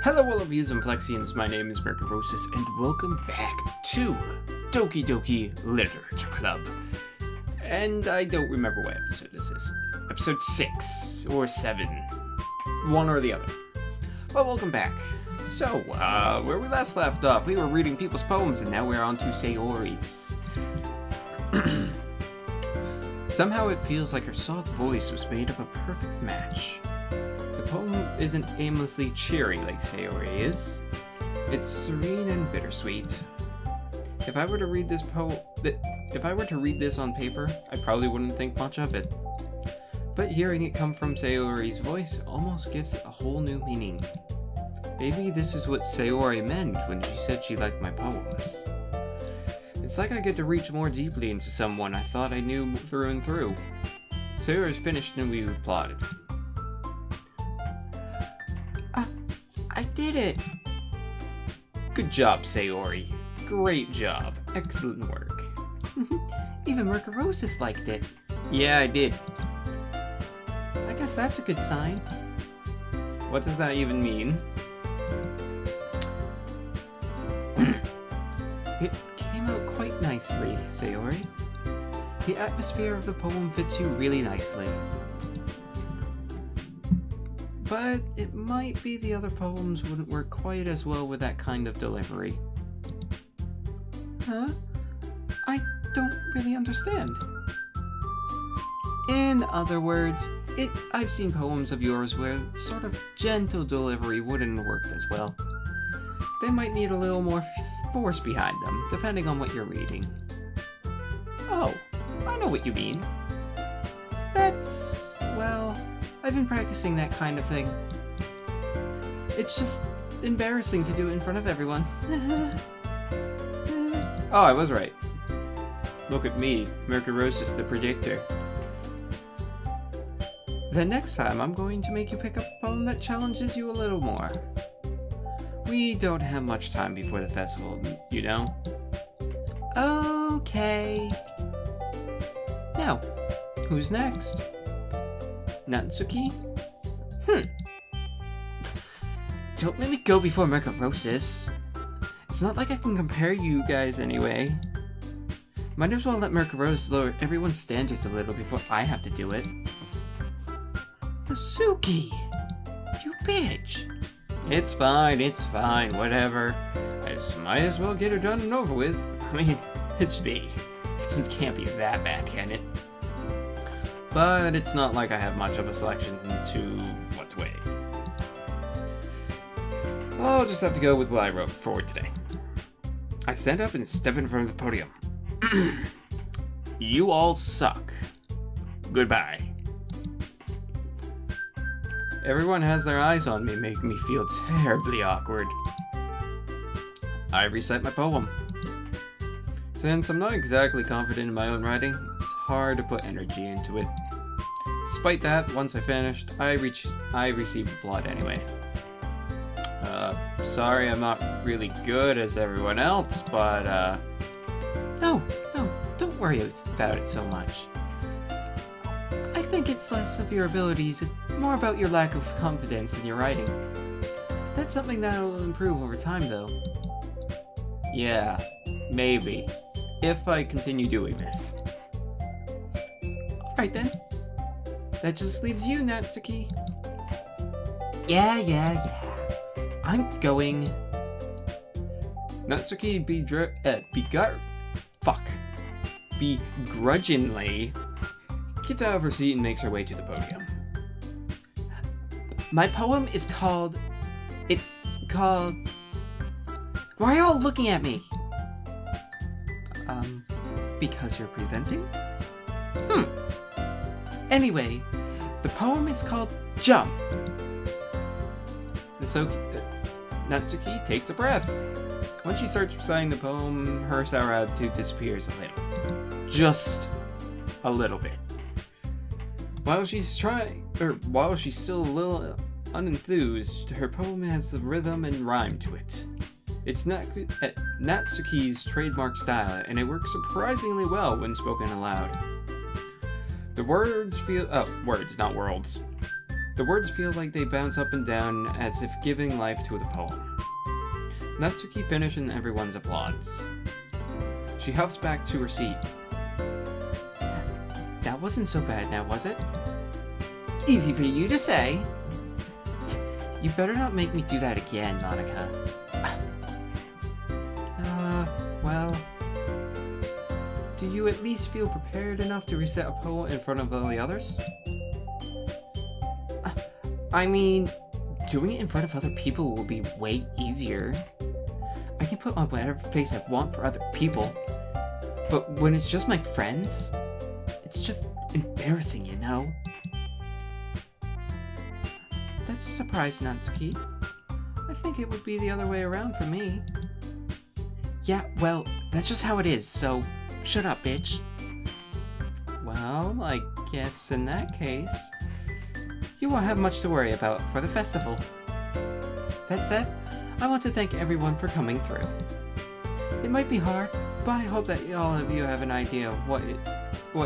Hello all of yous and Plexians, my name is Mercurosis, and welcome back to Doki Doki Literature Club. And I don't remember what episode this is. Episode 6 or 7. One or the other. Well, welcome back. So, where we last left off, we were reading people's poems, and now we're on to Sayori's. Somehow it feels like her soft voice was made of a perfect match. The poem isn't aimlessly cheery like Sayori is. It's serene and bittersweet. If I were to read this on paper, I probably wouldn't think much of it. But hearing it come from Sayori's voice almost gives it a whole new meaning. Maybe this is what Sayori meant when she said she liked my poems. It's like I get to reach more deeply into someone I thought I knew through and through. Sayori's finished and we applauded. I did it! Good job, Sayori. Great job. Excellent work. Even Mercurosis liked it. Yeah, I did. I guess that's a good sign. What does that even mean? It came out quite nicely, Sayori. The atmosphere of the poem fits you really nicely. But it might be the other poems wouldn't work quite as well with that kind of delivery. Huh? I don't really understand. In other words, I've seen poems of yours where sort of gentle delivery wouldn't have worked as well. They might need a little more force behind them, depending on what you're reading. Oh, I know what you mean. That's, well, I've been practicing that kind of thing. It's just embarrassing to do it in front of everyone. Oh, I was right. Look at me, Mercurosis the Predictor. The next time, I'm going to make you pick up a poem that challenges you a little more. We don't have much time before the festival, you know? Okay. Now, who's next? Natsuki? Don't let me go before Mercurosis. It's not like I can compare you guys anyway. Might as well let Mercurosis lower everyone's standards a little before I have to do it. Natsuki! You bitch! It's fine, whatever. I just might as well get it done and over with. I mean, it's me. It can't be that bad, can it? But it's not like I have much of a selection to what way. I'll just have to go with what I wrote for today. I stand up and step in front of the podium. You all suck. Goodbye. Everyone has their eyes on me, making me feel terribly awkward. I recite my poem. Since I'm not exactly confident in my own writing, it's hard to put energy into it. Despite that, once I finished, I received applaud anyway. Sorry I'm not really good as everyone else, but, No, don't worry about it so much. I think it's less of your abilities, and more about your lack of confidence in your writing. That's something that'll improve over time, though. Yeah, maybe. If I continue doing this. Alright then. That just leaves you, Natsuki. Yeah. I'm going. Natsuki begrudgingly gets out of her seat and makes her way to the podium. My poem is called... Why are you all looking at me? Because you're presenting? Anyway, the poem is called Jump. Natsuki takes a breath. When she starts reciting the poem, her sour attitude disappears a little. Just a little bit. While she's still a little unenthused, her poem has a rhythm and rhyme to it. It's Natsuki's trademark style, and it works surprisingly well when spoken aloud. The words feel... words, not worlds. The words feel like they bounce up and down as if giving life to the poem. Natsuki finishes and everyone's applauds. She huffs back to her seat. That wasn't so bad now, was it? Easy for you to say. You better not make me do that again, Monica. Well... Do you at least feel prepared enough to recite a poem in front of all the others? I mean, doing it in front of other people will be way easier. I can put on whatever face I want for other people. But when it's just my friends, it's just embarrassing, you know? That's a surprise, Natsuki. I think it would be the other way around for me. Yeah, well, that's just how it is, so shut up, bitch. Well, I guess in that case, you won't have much to worry about for the festival. That said, I want to thank everyone for coming through. It might be hard, but I hope that all of you have an idea of what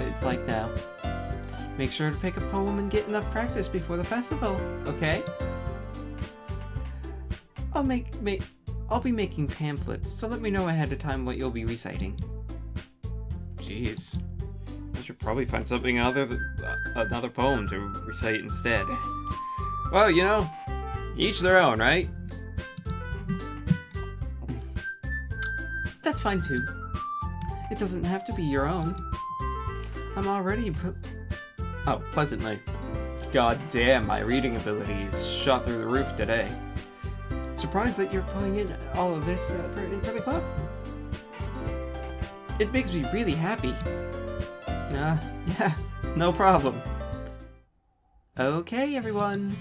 it's like now. Make sure to pick a poem and get enough practice before the festival, okay? I'll be making pamphlets, so let me know ahead of time what you'll be reciting. Jeez. I should probably find something another poem to recite instead. Well, you know, each their own, right? That's fine too. It doesn't have to be your own. I'm already pleasantly. God damn, my reading ability is shot through the roof today. Surprised that you're putting in all of this for the club. It makes me really happy. Yeah, no problem. Okay, everyone.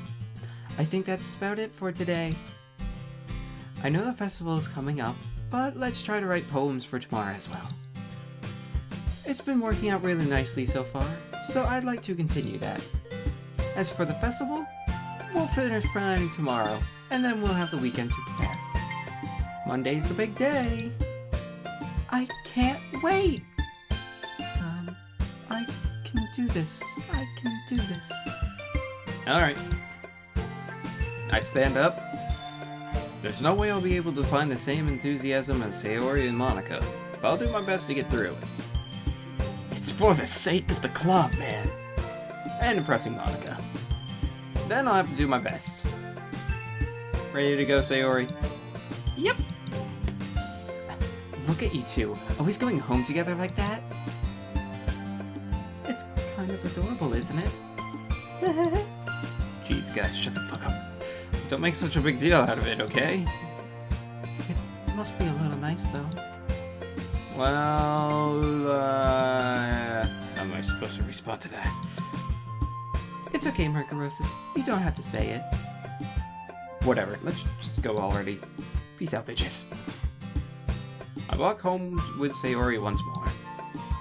I think that's about it for today. I know the festival is coming up, but let's try to write poems for tomorrow as well. It's been working out really nicely so far, so I'd like to continue that. As for the festival, we'll finish planning tomorrow, and then we'll have the weekend to prepare. Monday's the big day. I can't wait! I can do this. I can do this. Alright. I stand up. There's no way I'll be able to find the same enthusiasm as Sayori and Monica, but I'll do my best to get through it. It's for the sake of the club, man. And impressing Monica. Then I'll have to do my best. Ready to go, Sayori? Yep. Look at you two, always going home together like that. It's kind of adorable, isn't it? Jeez, guys, shut the fuck up. Don't make such a big deal out of it, okay? It must be a little nice, though. Well, how am I supposed to respond to that? It's okay, Mercurosis. You don't have to say it. Whatever, let's just go already. Peace out, bitches. I walk home with Sayori once more.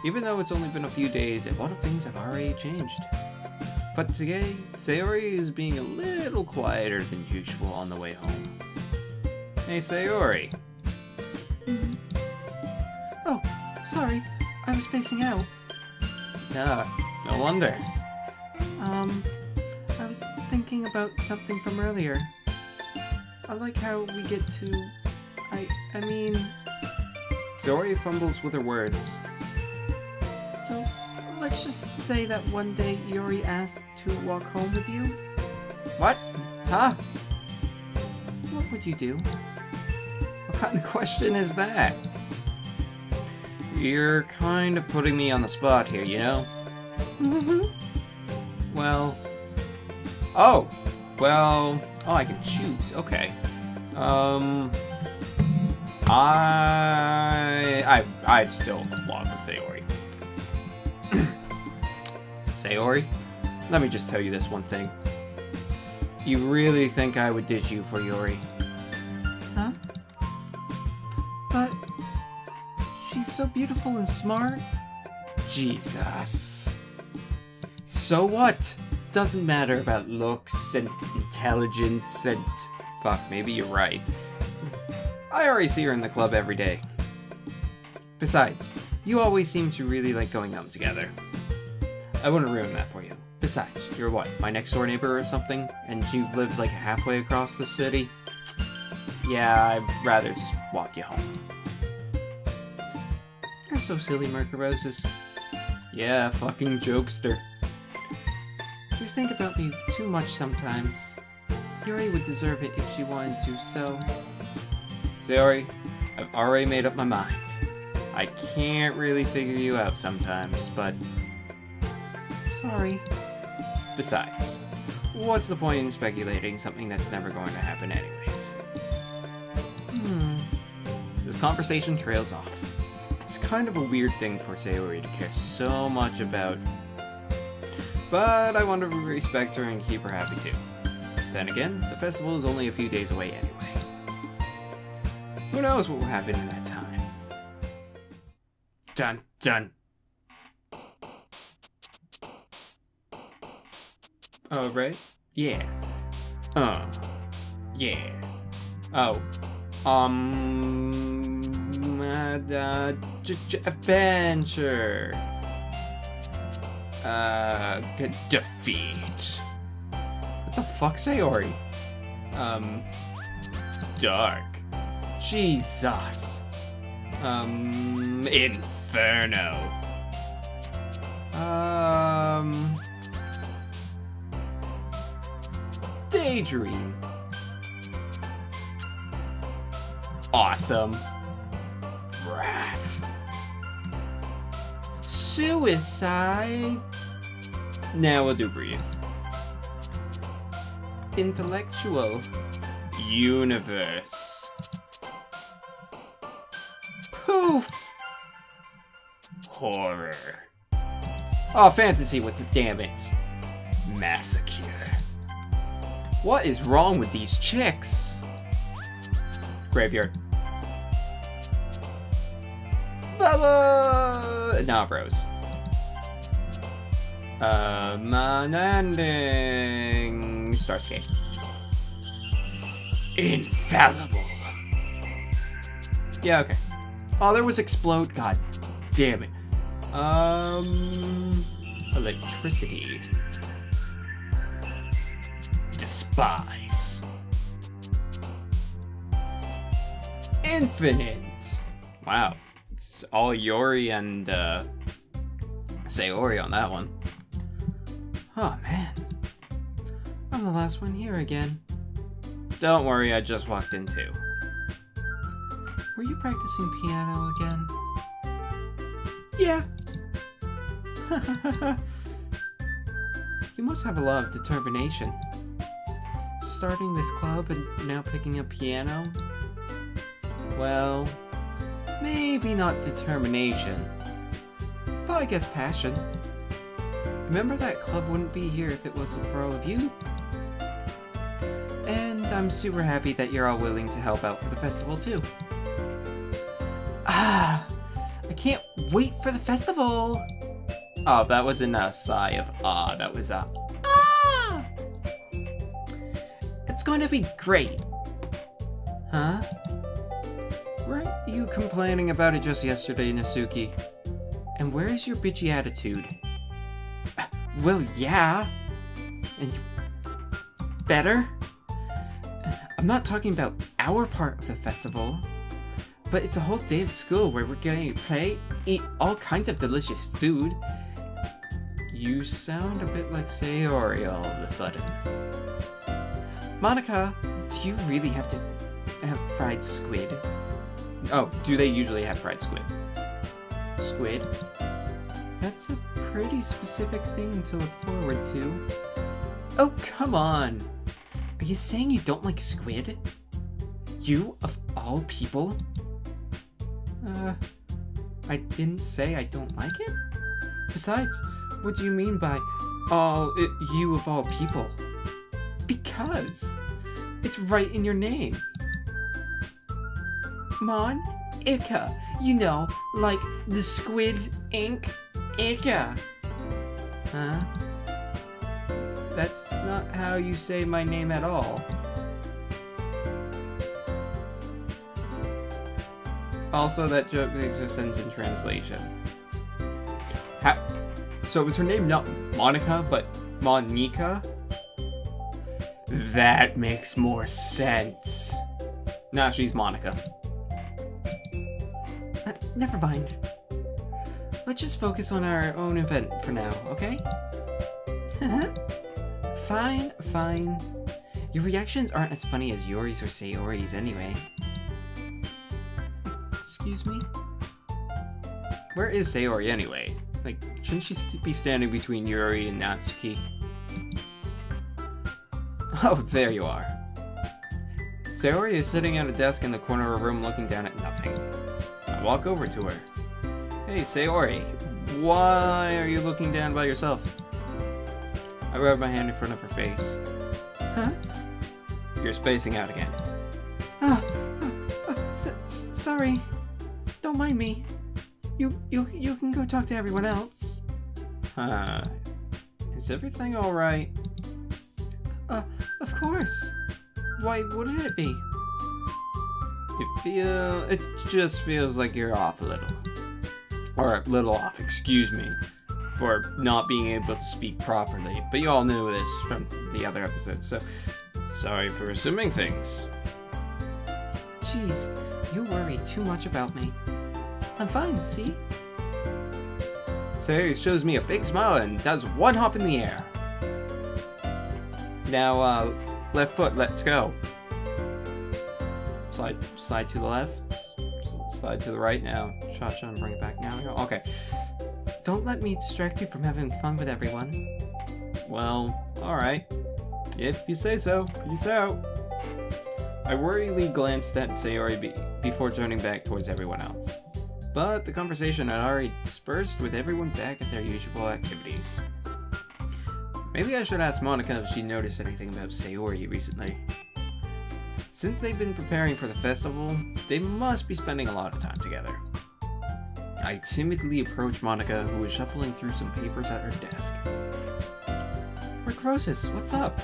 Even though it's only been a few days, a lot of things have already changed. But today, Sayori is being a little quieter than usual on the way home. Hey, Sayori. Oh, sorry. I was spacing out. No wonder. I was thinking about something from earlier. I like how we get to... I mean... Sayori fumbles with her words. So, let's just say that one day Yuri asked to walk home with you? What? Huh? What would you do? What kind of question is that? You're kind of putting me on the spot here, you know? Well... Oh! Well... Oh, I can choose. Okay. I'd still walk with Sayori. Sayori, let me just tell you this one thing. You really think I would ditch you for Yuri? Huh? But she's so beautiful and smart. Jesus. So what? Doesn't matter about looks and intelligence and... Fuck, maybe you're right. I already see her in the club every day. Besides, you always seem to really like going out together. I wouldn't ruin that for you. Besides, you're what, my next door neighbor or something? And she lives like halfway across the city? Yeah, I'd rather just walk you home. You're so silly, Merca Roses. Yeah, fucking jokester. You think about me too much sometimes. Sayori would deserve it if she wanted to, so... Sayori, I've already made up my mind. I can't really figure you out sometimes, but... Sorry. Besides, what's the point in speculating something that's never going to happen anyways? This conversation trails off. It's kind of a weird thing for Sayori to care so much about, but I want to respect her and keep her happy too. Then again, the festival is only a few days away anyway. Who knows what will happen in that time? Dun dun. Oh, right? Yeah. Yeah. Oh. Adventure. Defeat. What the fuck, Sayori? Dark. Jesus. Inferno. Daydream. Awesome. Wrath. Suicide. Now we'll do breathe. Intellectual. Universe. Poof. Horror. Oh, fantasy, what's it? Damn it. Massacre. What is wrong with these chicks? Graveyard. Bubba! Nah, bros. Ending. Starscape. Infallible. Yeah, okay. Oh, there was explode. God damn it. Electricity. Despise. Infinite. Wow. It's all Yori and Sayori on that one. Oh man. I'm the last one here again. Don't worry, I just walked in too. Were you practicing piano again? Yeah. You must have a lot of determination. Starting this club and now picking up piano? Well, maybe not determination, but I guess passion. Remember, that club wouldn't be here if it wasn't for all of you. And I'm super happy that you're all willing to help out for the festival too. I can't wait for the festival! Oh, that wasn't a sigh of that was a ah! It's going to be great. Huh? Weren't you complaining about it just yesterday, Nasuki? And where is your bitchy attitude? Well, yeah. And you better? I'm not talking about our part of the festival, but it's a whole day of school where we're going to play, eat all kinds of delicious food. You sound a bit like Sayori all of a sudden. Monica, do you really have to have fried squid? Oh, do they usually have fried squid? Squid? That's a pretty specific thing to look forward to. Oh, come on! Are you saying you don't like squid? You, of all people? I didn't say I don't like it? Besides, what do you mean by you of all people? Because it's right in your name. Monica, you know, like the Squid's Ink Ika. Huh? That's not how you say my name at all. Also, that joke makes no sense in translation. So was her name not Monica, but Monica? That makes more sense. Nah, she's Monica. Never mind. Let's just focus on our own event for now, okay? Fine, fine. Your reactions aren't as funny as Yori's or Sayori's anyway. Excuse me? Where is Sayori anyway? Like, shouldn't she be standing between Yuri and Natsuki? Oh, there you are. Sayori is sitting at a desk in the corner of a room looking down at nothing. I walk over to her. Hey, Sayori, why are you looking down by yourself? I rub my hand in front of her face. Huh? You're spacing out again. Sorry. Don't mind me. You can go talk to everyone else. Huh. Is everything alright? Of course. Why wouldn't it be? It just feels like you're off a little. Or a little off, excuse me, for not being able to speak properly. But you all knew this from the other episodes, so sorry for assuming things. Jeez, you worry too much about me. I'm fine, see? Sayori shows me a big smile and does one hop in the air. Now, left foot, let's go. Slide to the left, slide to the right now. Cha-cha and bring it back now. Okay. Don't let me distract you from having fun with everyone. Well, alright. If you say so. Peace out. I worriedly glanced at Sayori before turning back towards everyone else. But the conversation had already dispersed with everyone back at their usual activities. Maybe I should ask Monica if she noticed anything about Sayori recently. Since they've been preparing for the festival, they must be spending a lot of time together. I timidly approach Monica, who is shuffling through some papers at her desk. Recrosis, what's up?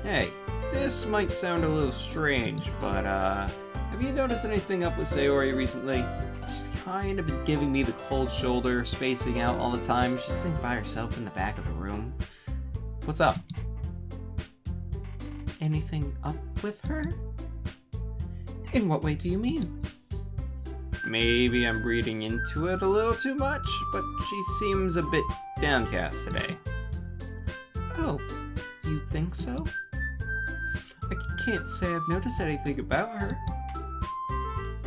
Hey, this might sound a little strange, but have you noticed anything up with Sayori recently? She's kind of been giving me the cold shoulder, spacing out all the time. She's sitting by herself in the back of the room. What's up? Anything up with her? In what way do you mean? Maybe I'm reading into it a little too much, but she seems a bit downcast today. Oh, you think so? I can't say I've noticed anything about her.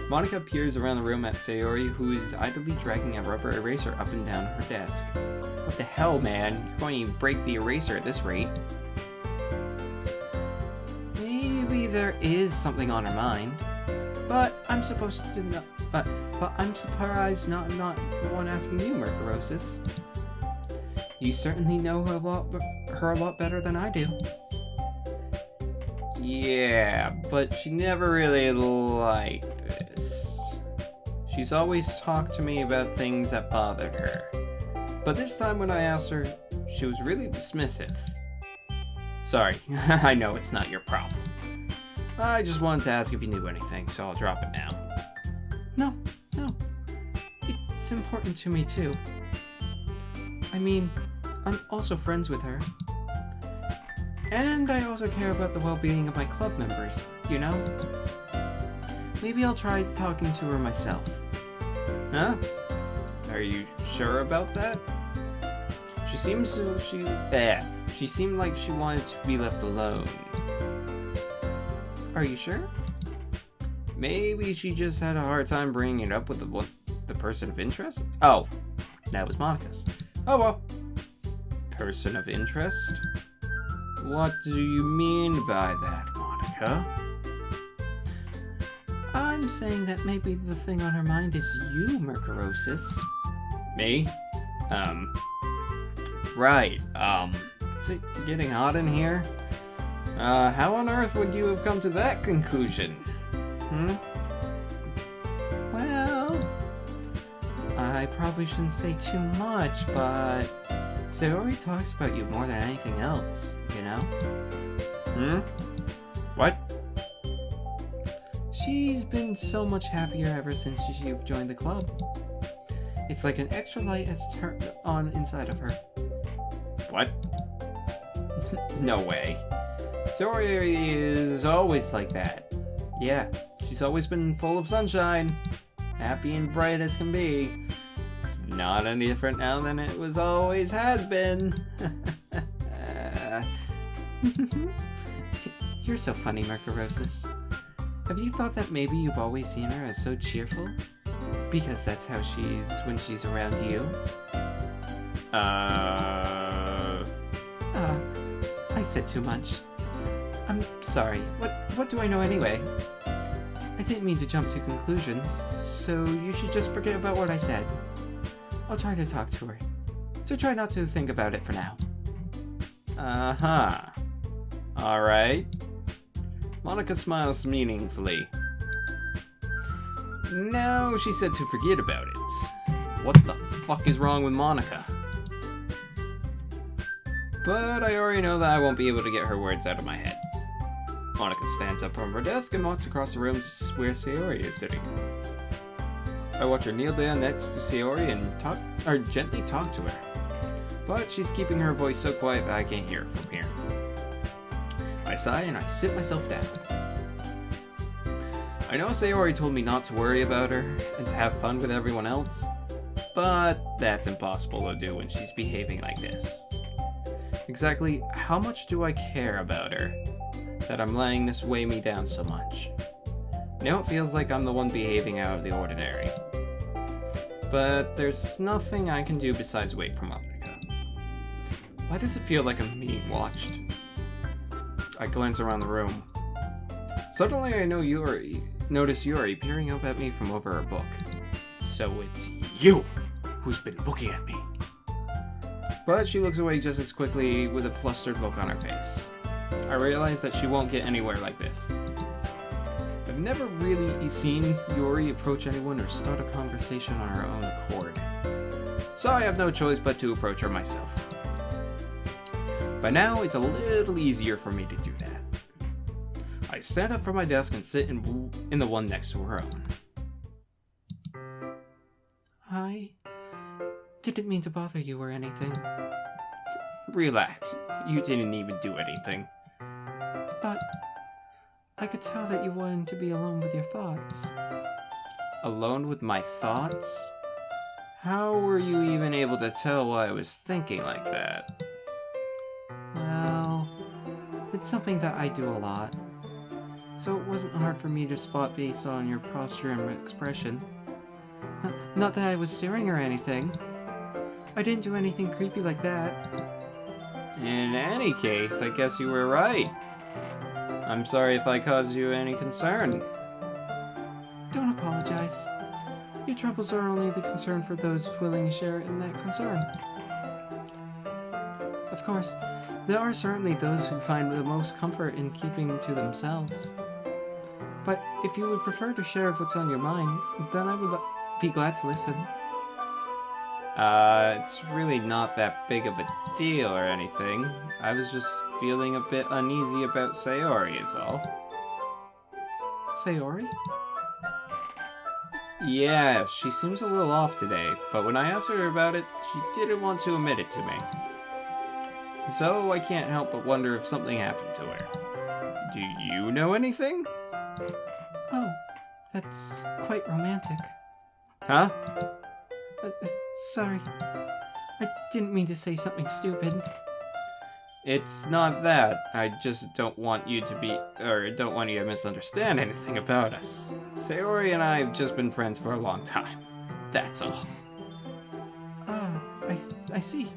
Monica peers around the room at Sayori, who is idly dragging a rubber eraser up and down her desk. What the hell, man? You're going to break the eraser at this rate. Maybe there is something on her mind, but I'm supposed to know. But I'm surprised I'm not the one asking you, Mercurosis. You certainly know her a lot better than I do. Yeah, but she never really liked this. She's always talked to me about things that bothered her. But this time when I asked her, she was really dismissive. Sorry, I know it's not your problem. I just wanted to ask if you knew anything, so I'll drop it now. No. It's important to me too. I mean, I'm also friends with her. And I also care about the well-being of my club members, you know? Maybe I'll try talking to her myself. Huh? Are you sure about that? She seemed like she wanted to be left alone. Are you sure? Maybe she just had a hard time bringing it up with the person of interest? Oh, that was Monica's. Oh well. Person of interest? What do you mean by that, Monica? I'm saying that maybe the thing on her mind is you, Mercurosis. Me? Right, is it getting hot in here? How on earth would you have come to that conclusion? Well, I probably shouldn't say too much, but Sayori talks about you more than anything else, you know? What? She's been so much happier ever since you've joined the club. It's like an extra light has turned on inside of her. What? No way. Sayori is always like that. Yeah, she's always been full of sunshine. Happy and bright as can be. It's not any different now than it was always has been. You're so funny, Mercurosis. Have you thought that maybe you've always seen her as so cheerful? Because that's how she's when she's around you? I said too much. I'm sorry. What do I know anyway? I didn't mean to jump to conclusions, so you should just forget about what I said. I'll try to talk to her. So try not to think about it for now. Uh-huh. Alright. Monica smiles meaningfully. No, she said to forget about it. What the fuck is wrong with Monica? But I already know that I won't be able to get her words out of my head. Monica stands up from her desk and walks across the room to where Sayori is sitting. I watch her kneel down next to Sayori and gently talk to her. But she's keeping her voice so quiet that I can't hear her from here. I sigh and I sit myself down. I know Sayori told me not to worry about her and to have fun with everyone else, but that's impossible to do when she's behaving like this. Exactly how much do I care about her that I'm letting this weigh me down so much? Now it feels like I'm the one behaving out of the ordinary. But there's nothing I can do besides wait for Monica. Why does it feel like I'm being watched? I glance around the room. Suddenly I notice Yuri peering up at me from over her book. So it's you who's been looking at me. But she looks away just as quickly with a flustered look on her face. I realize that she won't get anywhere like this. I've never really seen Yuri approach anyone or start a conversation on her own accord. So I have no choice but to approach her myself. By now, it's a little easier for me to do that. I stand up from my desk and sit in the one next to her own. I didn't mean to bother you or anything. Relax. You didn't even do anything. But I could tell that you wanted to be alone with your thoughts. Alone with my thoughts? How were you even able to tell why I was thinking like that? Well, it's something that I do a lot. So it wasn't hard for me to spot based on your posture and expression. Not that I was staring or anything. I didn't do anything creepy like that. In any case, I guess you were right. I'm sorry if I caused you any concern. Don't apologize. Your troubles are only the concern for those willing to share in that concern. Of course, there are certainly those who find the most comfort in keeping to themselves. But if you would prefer to share what's on your mind, then I would be glad to listen. It's really not that big of a deal or anything. I was just feeling a bit uneasy about Sayori is all. Sayori? Yeah, she seems a little off today, but when I asked her about it, she didn't want to admit it to me. So I can't help but wonder if something happened to her. Do you know anything? Oh, that's quite romantic. Huh? Sorry. I didn't mean to say something stupid. It's not that. I just don't want you to misunderstand anything about us. Sayori and I have just been friends for a long time. That's all. Ah, I see.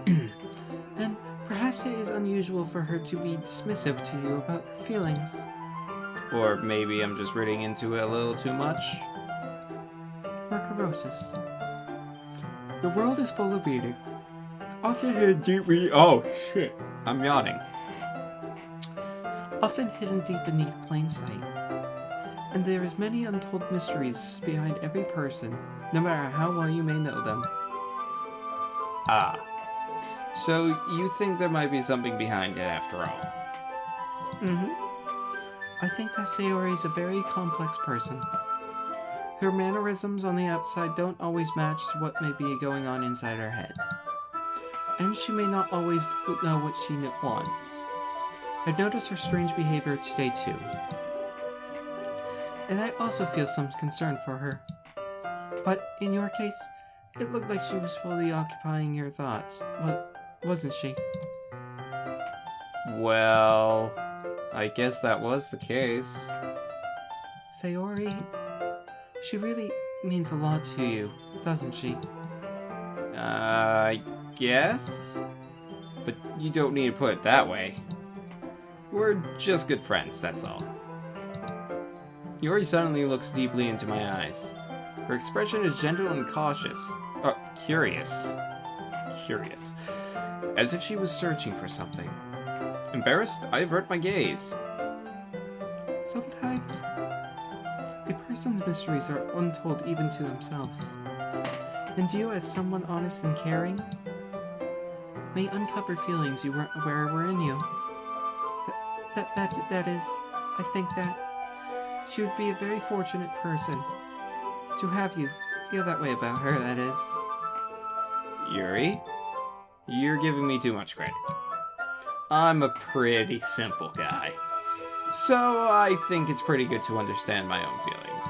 Then perhaps it is unusual for her to be dismissive to you about her feelings. Or maybe I'm just reading into it a little too much. Mercurosis. The world is full of meaning. Often hidden deeply. Oh shit! I'm yawning. Often hidden deep beneath plain sight. And there is many untold mysteries behind every person, no matter how well you may know them. Ah. So you think there might be something behind it after all? Mm-hmm. I think that Sayori is a very complex person. Her mannerisms on the outside don't always match what may be going on inside her head. and she may not always know what she wants. I've noticed her strange behavior today too. And I also feel some concern for her. But in your case, it looked like she was fully occupying your thoughts, wasn't she? Well, I guess that was the case. Sayori, she really means a lot to you, doesn't she? I guess? But you don't need to put it that way. We're just good friends, that's all. Yuri suddenly looks deeply into my eyes. Her expression is gentle and cautious. Curious. Curious. As if she was searching for something. Embarrassed, I avert my gaze. Sometimes, a person's mysteries are untold even to themselves. And you, as someone honest and caring, may uncover feelings you weren't aware were in you. That is, I think that she would be a very fortunate person to have you feel that way about her, that is. Yuri, you're giving me too much credit. I'm a pretty simple guy. So I think it's pretty good to understand my own feelings.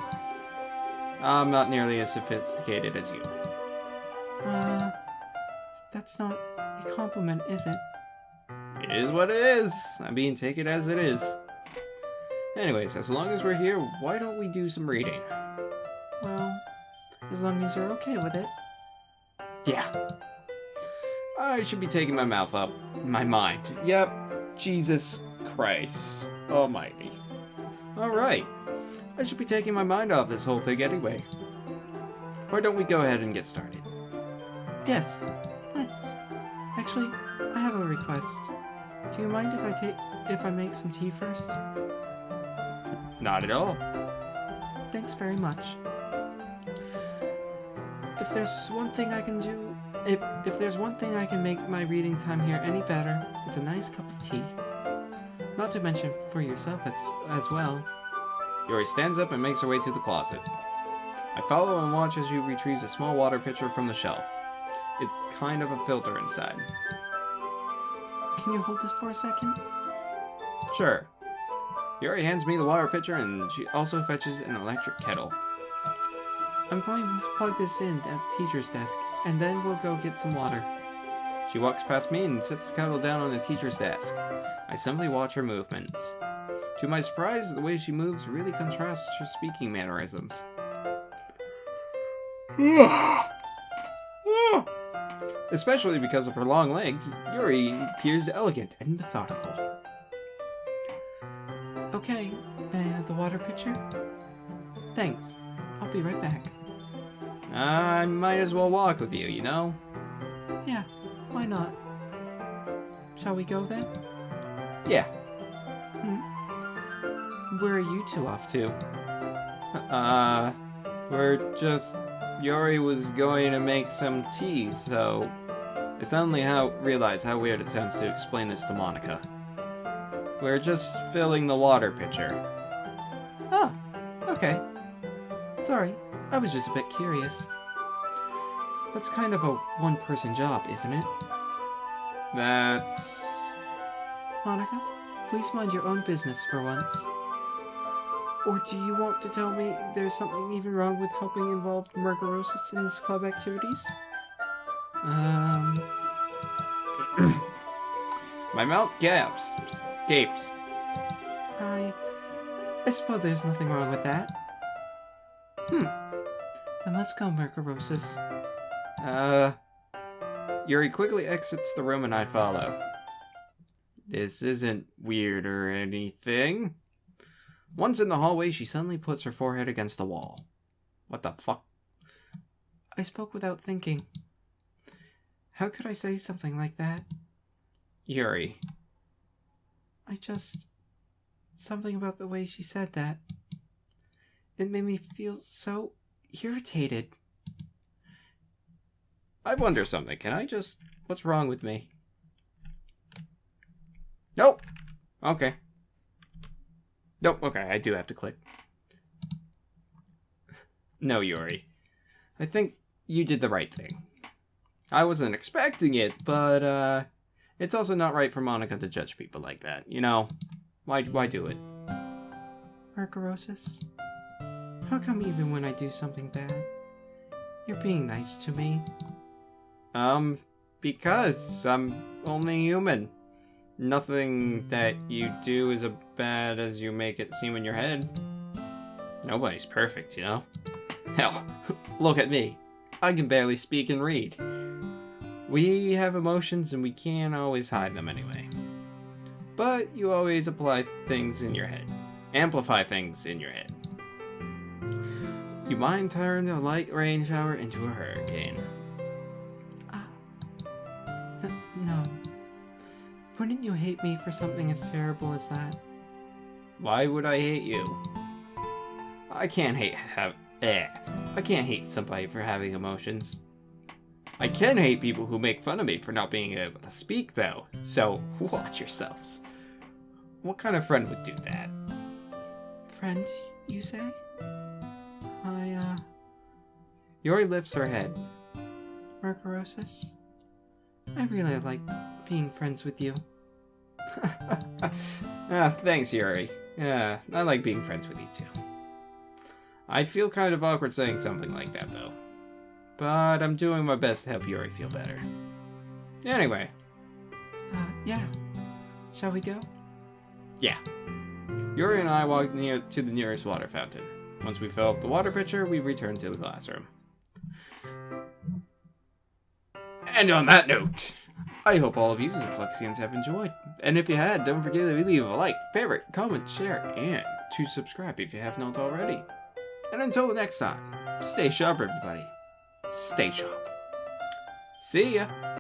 I'm not nearly as sophisticated as you. That's not a compliment, is it? It is what it is. I mean, take it as it is. Anyways, as long as we're here, why don't we do some reading? Well, as long as you're okay with it. Yeah. I should be taking my mouth up. My mind. Yep. Jesus Christ Almighty. Alright. I should be taking my mind off this whole thing anyway. Why don't we go ahead and get started? Yes, let's. Actually, I have a request. Do you mind if I make some tea first? Not at all. Thanks very much. If there's one thing I can do, if there's one thing I can make my reading time here any better, it's a nice cup of tea. Not to mention for yourself as well. Yuri stands up and makes her way to the closet. I follow and watch as she retrieves a small water pitcher from the shelf. It's kind of a filter inside. Can you hold this for a second? Sure. Yuri hands me the water pitcher and she also fetches an electric kettle. I'm going to plug this in at the teacher's desk, and then we'll go get some water. She walks past me and sets the kettle down on the teacher's desk. I simply watch her movements. To my surprise, the way she moves really contrasts her speaking mannerisms. Especially because of her long legs, Yuri appears elegant and methodical. Okay, may I have the water pitcher? Thanks. I'll be right back. I might as well walk with you, you know? Yeah, why not? Shall we go then? Yeah. Where are you two off to? We're just... Yuri was going to make some tea, so... I suddenly realized how weird it sounds to explain this to Monica. We're just filling the water pitcher. Oh, okay. Sorry, I was just a bit curious. That's kind of a one-person job, isn't it? That's... Monica, please mind your own business for once. Or do you want to tell me there's something even wrong with helping involved Murgarosis in this club activities? My mouth gapes. I suppose there's nothing wrong with that. Then let's go, Murgarosis. Yuri quickly exits the room and I follow. This isn't weird or anything. Once in the hallway, she suddenly puts her forehead against the wall. What the fuck? I spoke without thinking. How could I say something like that? Yuri. Something about the way she said that. It made me feel so irritated. I wonder something. What's wrong with me? Nope. Okay. Nope, okay, I do have to click. No, Yuri. I think you did the right thing. I wasn't expecting it, but, it's also not right for Monica to judge people like that, you know? Why do it? Margarosis, how come even when I do something bad, you're being nice to me? Because I'm only human. Nothing that you do is as bad as you make it seem in your head. Nobody's perfect, you know? Hell, look at me. I can barely speak and read. We have emotions and we can't always hide them anyway. But you always apply things in your head. Amplify things in your head. You mind turn a light rain shower into a hurricane. No. Wouldn't you hate me for something as terrible as that? Why would I hate you? I can't hate somebody for having emotions. I can hate people who make fun of me for not being able to speak, though. So, watch yourselves. What kind of friend would do that? Friend, you say? Yori lifts her head. Margarosis, I really like being friends with you. Thanks, Yuri. Yeah, I like being friends with you, too. I'd feel kind of awkward saying something like that, though. But I'm doing my best to help Yuri feel better. Anyway. Yeah. Shall we go? Yeah. Yuri and I walked to the nearest water fountain. Once we filled up the water pitcher, we returned to the classroom. And on that note, I hope all of you Flexians have enjoyed. And if you had, don't forget to leave a like, favorite, comment, share, and to subscribe if you have not already. And until the next time, stay sharp, everybody. Stay sharp. See ya.